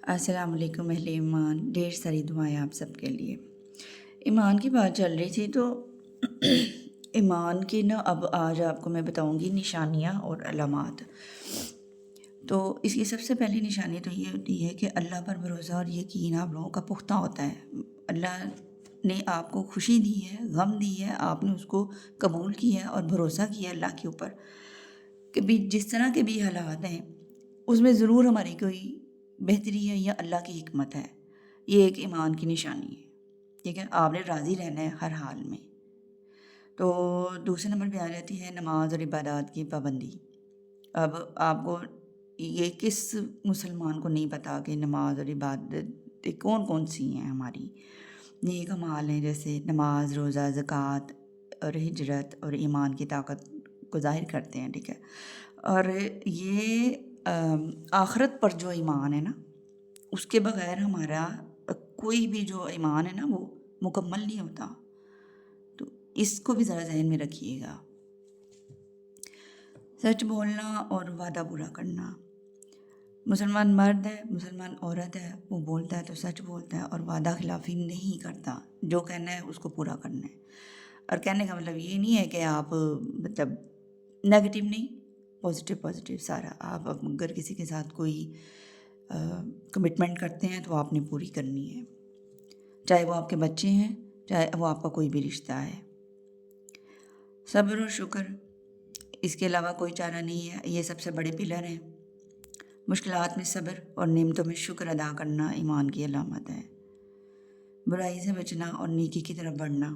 السلام علیکم اہل ایمان، ڈھیر ساری دعائیں آپ سب کے لیے۔ ایمان کی بات چل رہی تھی تو ایمان کی اب آج آپ کو میں بتاؤں گی نشانیاں اور علامات۔ تو اس کی سب سے پہلی نشانی تو یہ ہوتی ہے کہ اللہ پر بھروسہ اور یقین آپ لوگوں کا پختہ ہوتا ہے۔ اللہ نے آپ کو خوشی دی ہے، غم دی ہے، آپ نے اس کو قبول کیا ہے اور بھروسہ کیا ہے اللہ کے اوپر کہ بھی جس طرح کے بھی حالات ہیں اس میں ضرور ہماری کوئی بہتری ہے یا اللہ کی حکمت ہے۔ یہ ایک ایمان کی نشانی ہے، ٹھیک ہے۔ آپ نے راضی رہنا ہے ہر حال میں۔ تو دوسرے نمبر پہ آ جاتی ہے نماز اور عبادات کی پابندی۔ اب آپ کو یہ کس مسلمان کو نہیں پتا کہ نماز اور عبادت کون کون سی ہیں ہماری نیک اعمال ہیں، جیسے نماز، روزہ، زکوٰۃ اور ہجرت اور ایمان کی طاقت کو ظاہر کرتے ہیں، ٹھیک ہے۔ اور یہ آخرت پر جو ایمان ہے نا، اس کے بغیر ہمارا کوئی بھی جو ایمان ہے نا وہ مکمل نہیں ہوتا۔ تو اس کو بھی ذرا ذہن میں رکھیے گا۔ سچ بولنا اور وعدہ پورا کرنا۔ مسلمان مرد ہے، مسلمان عورت ہے، وہ بولتا ہے تو سچ بولتا ہے اور وعدہ خلافی نہیں کرتا۔ جو کہنا ہے اس کو پورا کرنا ہے۔ اور کہنے کا مطلب یہ نہیں ہے کہ آپ مطلب نیگیٹو نہیں، پازیٹیو سارا۔ آپ اگر کسی کے ساتھ کوئی کمٹمنٹ کرتے ہیں تو آپ نے پوری کرنی ہے، چاہے وہ آپ کے بچے ہیں، چاہے وہ آپ کا کوئی بھی رشتہ ہے۔ صبر اور شکر، اس کے علاوہ کوئی چارہ نہیں ہے، یہ سب سے بڑے پلر ہیں۔ مشکلات میں صبر اور نعمتوں میں شکر ادا کرنا ایمان کی علامت ہے۔ برائی سے بچنا اور نیکی کی طرف بڑھنا۔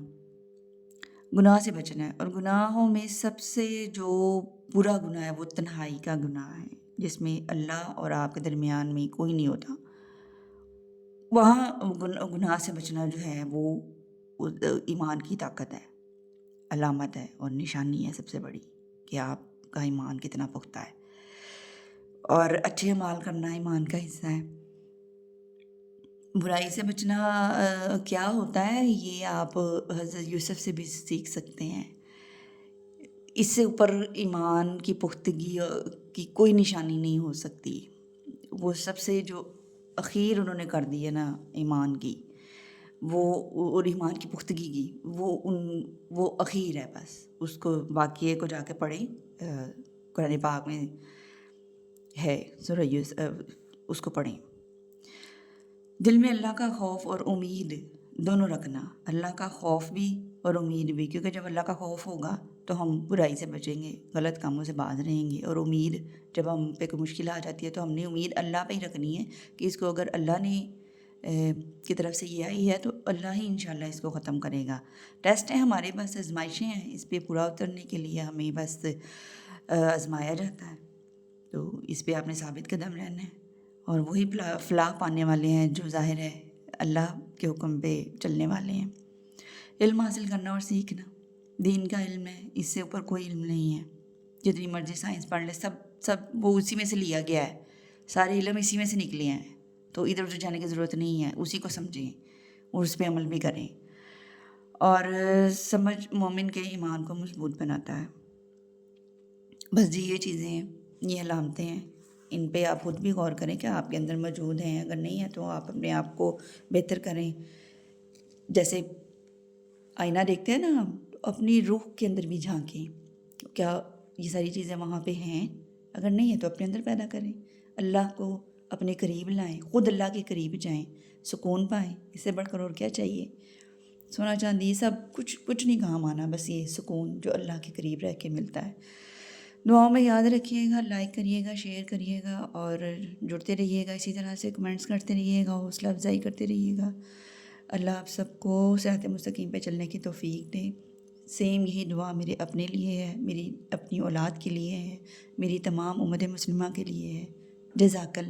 گناہ سے بچنا ہے، اور گناہوں میں سب سے جو برا گناہ ہے وہ تنہائی کا گناہ ہے، جس میں اللہ اور آپ کے درمیان میں کوئی نہیں ہوتا۔ وہاں گناہ سے بچنا جو ہے وہ ایمان کی طاقت ہے، علامت ہے اور نشانی ہے سب سے بڑی کہ آپ کا ایمان کتنا پختہ ہے۔ اور اچھے اعمال کرنا ایمان کا حصہ ہے۔ برائی سے بچنا کیا ہوتا ہے، یہ آپ حضرت یوسف سے بھی سیکھ سکتے ہیں۔ اس سے اوپر ایمان کی پختگی کی کوئی نشانی نہیں ہو سکتی۔ وہ سب سے جو اخیر انہوں نے کر دی ہے نا ایمان کی، وہ اور ایمان کی پختگی کی، وہ اخیر ہے بس۔ اس کو واقعے کو جا کے پڑھیں، قرآن پاک میں ہے سورہ یوسف، اس کو پڑھیں۔ دل میں اللہ کا خوف اور امید دونوں رکھنا، اللہ کا خوف بھی اور امید بھی، کیونکہ جب اللہ کا خوف ہوگا تو ہم برائی سے بچیں گے، غلط کاموں سے باز رہیں گے۔ اور امید، جب ہم پہ کوئی مشکل آ جاتی ہے تو ہم نے امید اللہ پہ ہی رکھنی ہے کہ اس کو اگر اللہ نے کی طرف سے یہ آئی ہے تو اللہ ہی انشاءاللہ اس کو ختم کرے گا۔ ٹیسٹ ہیں ہمارے بس، آزمائشیں ہیں، اس پہ پورا اترنے کے لیے ہمیں بس آزمایا جاتا ہے۔ تو اس پہ آپ نے ثابت قدم رہنا ہے، اور وہی فلاح پانے والے ہیں جو ظاہر ہے اللہ کے حکم پہ چلنے والے ہیں۔ علم حاصل کرنا اور سیکھنا، دین کا علم ہے، اس سے اوپر کوئی علم نہیں ہے۔ جتنی مرضی سائنس پڑھ لے، سب وہ اسی میں سے لیا گیا ہے، سارے علم اسی میں سے نکلے ہیں، تو ادھر ادھر جانے کی ضرورت نہیں ہے، اسی کو سمجھیں اور اس پہ عمل بھی کریں۔ اور سمجھ مومن کے ایمان کو مضبوط بناتا ہے۔ بس جی یہ چیزیں ہیں، یہ علامتیں ہیں، ان پہ آپ خود بھی غور کریں کہ آپ کے اندر موجود ہیں، اگر نہیں ہے تو آپ اپنے آپ کو بہتر کریں۔ جیسے آئینہ دیکھتے ہیں نا، اپنی روح کے اندر بھی جھانکیں، کیا یہ ساری چیزیں وہاں پہ ہیں؟ اگر نہیں ہے تو اپنے اندر پیدا کریں، اللہ کو اپنے قریب لائیں، خود اللہ کے قریب جائیں، سکون پائیں۔ اس سے بڑھ کر اور کیا چاہیے؟ سونا چاندی سب کچھ نہیں کام آنا، بس یہ سکون جو اللہ کے قریب رہ کے ملتا ہے۔ دعاؤں میں یاد رکھیے گا، لائک کریے گا، شیئر کریے گا، اور جڑتے رہیے گا، اسی طرح سے کمنٹس کرتے رہیے گا، حوصلہ افزائی کرتے رہیے گا۔ اللہ آپ سب کو صراط مستقیم پہ چلنے کی توفیق دے۔ سیم یہی دعا میرے اپنے لیے ہے، میری اپنی اولاد کے لیے ہے، میری تمام امت مسلمہ کے لیے ہے۔ جزاک اللہ۔